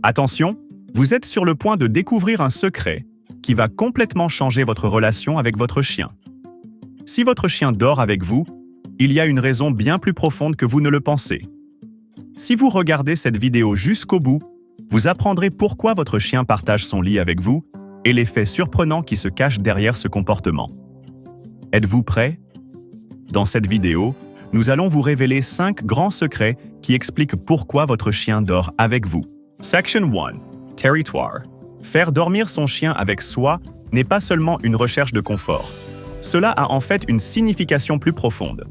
Attention, vous êtes sur le point de découvrir un secret qui va complètement changer votre relation avec votre chien. Si votre chien dort avec vous, il y a une raison bien plus profonde que vous ne le pensez. Si vous regardez cette vidéo jusqu'au bout, vous apprendrez pourquoi votre chien partage son lit avec vous et les faits surprenants qui se cachent derrière ce comportement. Êtes-vous prêt? Dans cette vidéo, nous allons vous révéler 5 grands secrets qui expliquent pourquoi votre chien dort avec vous. Section 1. Territoire. Faire dormir son chien avec soi n'est pas seulement une recherche de confort. Cela a en fait une signification plus profonde.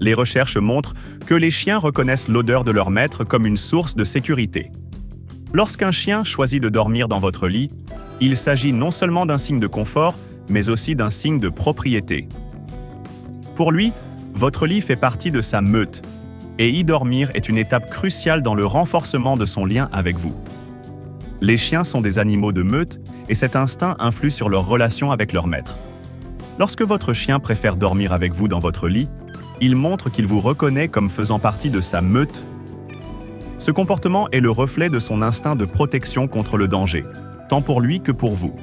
Les recherches montrent que les chiens reconnaissent l'odeur de leur maître comme une source de sécurité. Lorsqu'un chien choisit de dormir dans votre lit, il s'agit non seulement d'un signe de confort, mais aussi d'un signe de propriété. Pour lui, votre lit fait partie de sa meute, et y dormir est une étape cruciale dans le renforcement de son lien avec vous. Les chiens sont des animaux de meute, et cet instinct influe sur leur relation avec leur maître. Lorsque votre chien préfère dormir avec vous dans votre lit, il montre qu'il vous reconnaît comme faisant partie de sa meute. Ce comportement est le reflet de son instinct de protection contre le danger, tant pour lui que pour vous.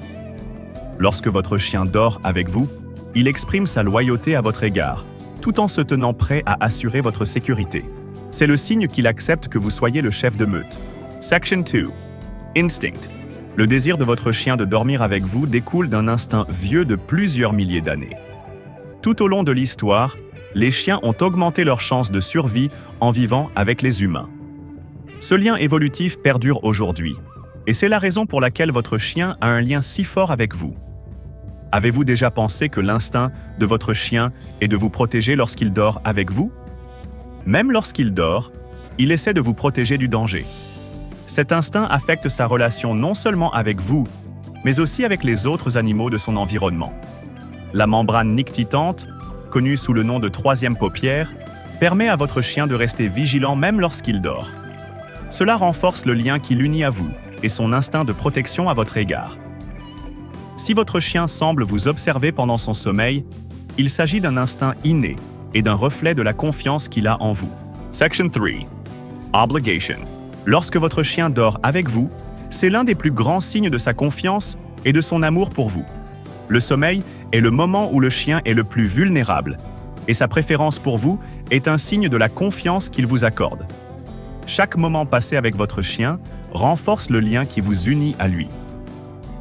Lorsque votre chien dort avec vous, il exprime sa loyauté à votre égard, tout en se tenant prêt à assurer votre sécurité. C'est le signe qu'il accepte que vous soyez le chef de meute. Section 2. Instinct. Le désir de votre chien de dormir avec vous découle d'un instinct vieux de plusieurs milliers d'années. Tout au long de l'histoire, les chiens ont augmenté leurs chances de survie en vivant avec les humains. Ce lien évolutif perdure aujourd'hui, et c'est la raison pour laquelle votre chien a un lien si fort avec vous. Avez-vous déjà pensé que l'instinct de votre chien est de vous protéger lorsqu'il dort avec vous? Même lorsqu'il dort, il essaie de vous protéger du danger. Cet instinct affecte sa relation non seulement avec vous, mais aussi avec les autres animaux de son environnement. La membrane nictitante, connue sous le nom de troisième paupière, permet à votre chien de rester vigilant même lorsqu'il dort. Cela renforce le lien qui l'unit à vous et son instinct de protection à votre égard. Si votre chien semble vous observer pendant son sommeil, il s'agit d'un instinct inné et d'un reflet de la confiance qu'il a en vous. Section 3. Obligation. Lorsque votre chien dort avec vous, c'est l'un des plus grands signes de sa confiance et de son amour pour vous. Le sommeil est le moment où le chien est le plus vulnérable, et sa préférence pour vous est un signe de la confiance qu'il vous accorde. Chaque moment passé avec votre chien renforce le lien qui vous unit à lui.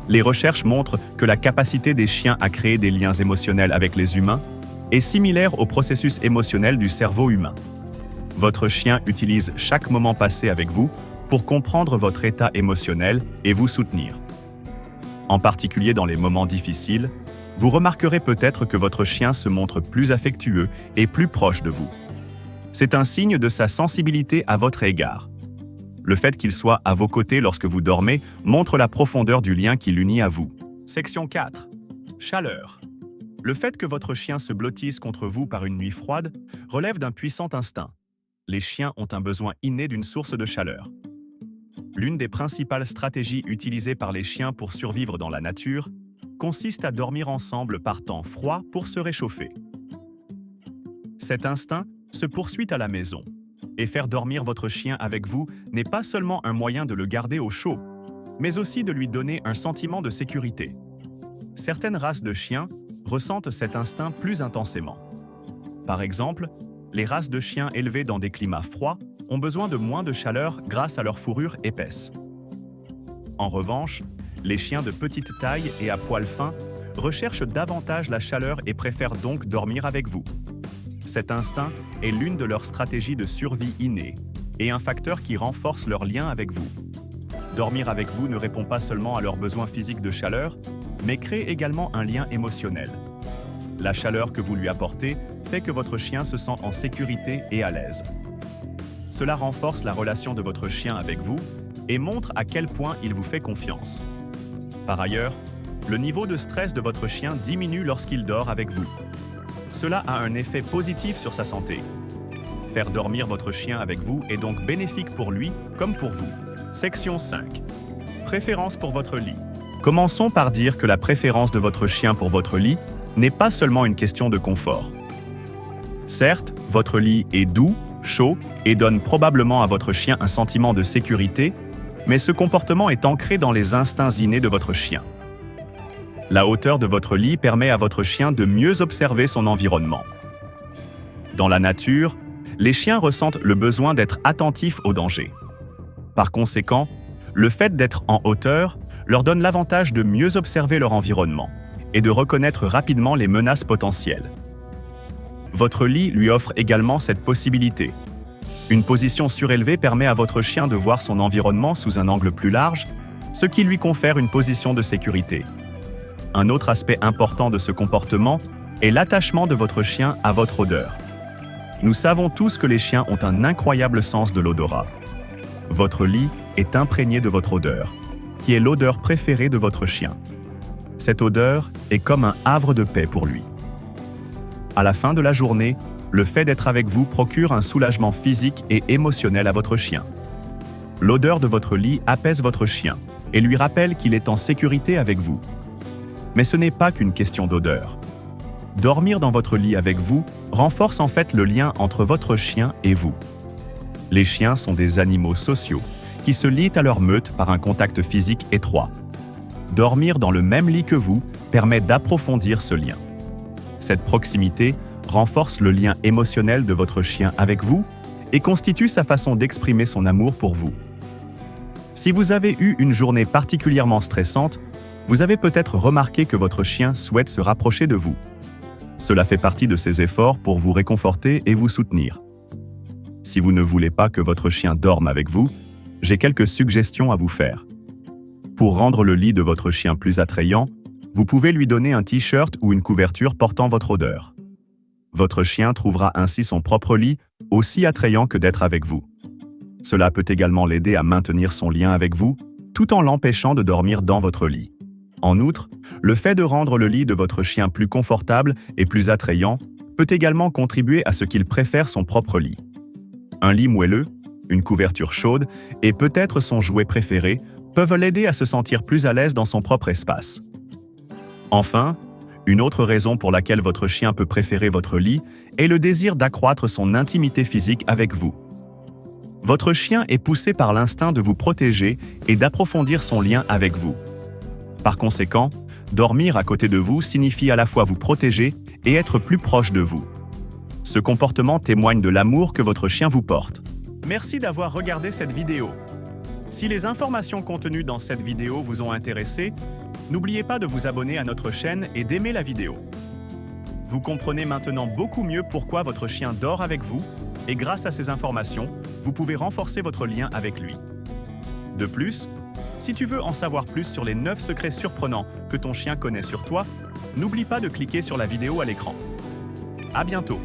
Les recherches montrent que la capacité des chiens à créer des liens émotionnels avec les humains est similaire au processus émotionnel du cerveau humain. Votre chien utilise chaque moment passé avec vous pour comprendre votre état émotionnel et vous soutenir. En particulier dans les moments difficiles, vous remarquerez peut-être que votre chien se montre plus affectueux et plus proche de vous. C'est un signe de sa sensibilité à votre égard. Le fait qu'il soit à vos côtés lorsque vous dormez montre la profondeur du lien qui l'unit à vous. Section 4. Chaleur. Le fait que votre chien se blottisse contre vous par une nuit froide relève d'un puissant instinct. Les chiens ont un besoin inné d'une source de chaleur. L'une des principales stratégies utilisées par les chiens pour survivre dans la nature consiste à dormir ensemble par temps froid pour se réchauffer. Cet instinct se poursuit à la maison. Et faire dormir votre chien avec vous n'est pas seulement un moyen de le garder au chaud, mais aussi de lui donner un sentiment de sécurité. Certaines races de chiens ressentent cet instinct plus intensément. Par exemple, les races de chiens élevés dans des climats froids ont besoin de moins de chaleur grâce à leur fourrure épaisse. En revanche, les chiens de petite taille et à poils fins recherchent davantage la chaleur et préfèrent donc dormir avec vous. Cet instinct est l'une de leurs stratégies de survie innée et un facteur qui renforce leur lien avec vous. Dormir avec vous ne répond pas seulement à leurs besoins physiques de chaleur, mais crée également un lien émotionnel. La chaleur que vous lui apportez fait que votre chien se sent en sécurité et à l'aise. Cela renforce la relation de votre chien avec vous et montre à quel point il vous fait confiance. Par ailleurs, le niveau de stress de votre chien diminue lorsqu'il dort avec vous. Cela a un effet positif sur sa santé. Faire dormir votre chien avec vous est donc bénéfique pour lui comme pour vous. Section 5. Préférence pour votre lit. Commençons par dire que la préférence de votre chien pour votre lit n'est pas seulement une question de confort. Certes, votre lit est doux, chaud et donne probablement à votre chien un sentiment de sécurité, mais ce comportement est ancré dans les instincts innés de votre chien. La hauteur de votre lit permet à votre chien de mieux observer son environnement. Dans la nature, les chiens ressentent le besoin d'être attentifs aux dangers. Par conséquent, le fait d'être en hauteur leur donne l'avantage de mieux observer leur environnement et de reconnaître rapidement les menaces potentielles. Votre lit lui offre également cette possibilité. Une position surélevée permet à votre chien de voir son environnement sous un angle plus large, ce qui lui confère une position de sécurité. Un autre aspect important de ce comportement est l'attachement de votre chien à votre odeur. Nous savons tous que les chiens ont un incroyable sens de l'odorat. Votre lit est imprégné de votre odeur, qui est l'odeur préférée de votre chien. Cette odeur est comme un havre de paix pour lui. À la fin de la journée, le fait d'être avec vous procure un soulagement physique et émotionnel à votre chien. L'odeur de votre lit apaise votre chien et lui rappelle qu'il est en sécurité avec vous. Mais ce n'est pas qu'une question d'odeur. Dormir dans votre lit avec vous renforce en fait le lien entre votre chien et vous. Les chiens sont des animaux sociaux qui se lient à leur meute par un contact physique étroit. Dormir dans le même lit que vous permet d'approfondir ce lien. Cette proximité renforce le lien émotionnel de votre chien avec vous et constitue sa façon d'exprimer son amour pour vous. Si vous avez eu une journée particulièrement stressante, vous avez peut-être remarqué que votre chien souhaite se rapprocher de vous. Cela fait partie de ses efforts pour vous réconforter et vous soutenir. Si vous ne voulez pas que votre chien dorme avec vous, j'ai quelques suggestions à vous faire. Pour rendre le lit de votre chien plus attrayant, vous pouvez lui donner un t-shirt ou une couverture portant votre odeur. Votre chien trouvera ainsi son propre lit aussi attrayant que d'être avec vous. Cela peut également l'aider à maintenir son lien avec vous, tout en l'empêchant de dormir dans votre lit. En outre, le fait de rendre le lit de votre chien plus confortable et plus attrayant peut également contribuer à ce qu'il préfère son propre lit. Un lit moelleux, une couverture chaude et peut-être son jouet préféré peuvent l'aider à se sentir plus à l'aise dans son propre espace. Enfin, une autre raison pour laquelle votre chien peut préférer votre lit est le désir d'accroître son intimité physique avec vous. Votre chien est poussé par l'instinct de vous protéger et d'approfondir son lien avec vous. Par conséquent, dormir à côté de vous signifie à la fois vous protéger et être plus proche de vous. Ce comportement témoigne de l'amour que votre chien vous porte. Merci d'avoir regardé cette vidéo. Si les informations contenues dans cette vidéo vous ont intéressé, n'oubliez pas de vous abonner à notre chaîne et d'aimer la vidéo. Vous comprenez maintenant beaucoup mieux pourquoi votre chien dort avec vous et grâce à ces informations, vous pouvez renforcer votre lien avec lui. De plus, si tu veux en savoir plus sur les 9 secrets surprenants que ton chien connaît sur toi, n'oublie pas de cliquer sur la vidéo à l'écran. À bientôt!